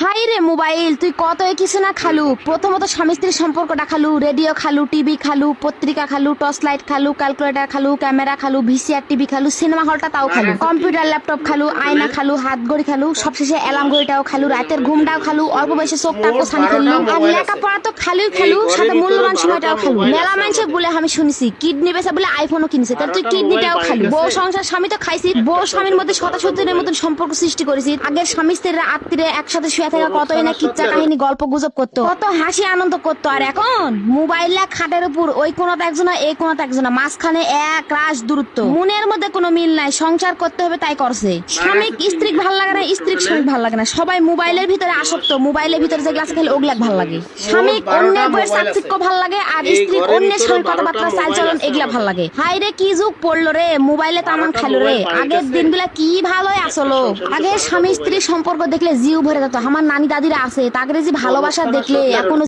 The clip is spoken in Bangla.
হাই রে মোবাইল, তুই কত কিছু না খালু। প্রথমত স্বামী স্ত্রীর সম্পর্কটা খালু, রেডিও খালু, টিভি খালু, পত্রিকা খালু, টর্চ লাইট খালু, ক্যালকুলেটর খালু, ক্যামেরা খালু, ভিসিআর টিভি খালু, সিনেমা হলটা তাও খালু, কম্পিউটার ল্যাপটপ খালু, আয়না খালু, হাত ঘড়ি খালু, সবশেষে অ্যালার্ম ঘড়িটাও খালু, রাতের ঘুমটাও খালু, অল্প বয়সে চোখটাও ছানি ফেললু, আর লেখাপড়া তো খালুই খালু, সাথে মূল্যবান সময়টাও খালু। মেলা মানুষে বলে আমি শুনেছি কিডনি বেচা বলে আইফোনও কিনেছে, তাহলে তুই কিডনিটাও খালু। বউ সংসার স্বামী তো খাইছি, বউ স্বামীর মধ্যে শতাশতের মতন সম্পর্ক সৃষ্টি করেছি। আগের স্বামী স্ত্রীরা আত্মীয় একসাথে শুয়ে থাকা কতই না কিচ্ছা কাহিনী গল্প গুজব করতো, কত হাসি আনন্দ করতো। আর এখন মোবাইল খাটের উপর ওই কোনাতে একজনা এই কোনাতে একজনা, মাঝখানে এক রাশ দূরত্ব, মনের মধ্যে কোনো মিল নাই। সংসার করতে হবে তাই করছে। স্বামী স্ত্রী ভাল লাগে না, স্ত্রী স্বামী ভাল লাগে না, সবাই মোবাইলের ভিতরে আসক্ত। মোবাইলের ভিতরে যে গ্লাস খেলে ওগুলা ভাল লাগে। স্বামী অন্যের বইয়ের চাকচিক্য ভাল লাগে, আর স্ত্রী অন্যের স্বামীর কথাবার্তা চালচলন এগুলা ভাল লাগে। হাই রে কি যুগ পড়লো রে, মোবাইলে তামান খাইলো রে। আগের দিনগুলা কি ভালোই আসলো। আগে স্বামী স্ত্রীর সম্পর্ক দেখলে জিউ ভরে যেত। আমার নানি দাদিরা আছে, তাদের যে ভালোবাসা দেখলে এখনো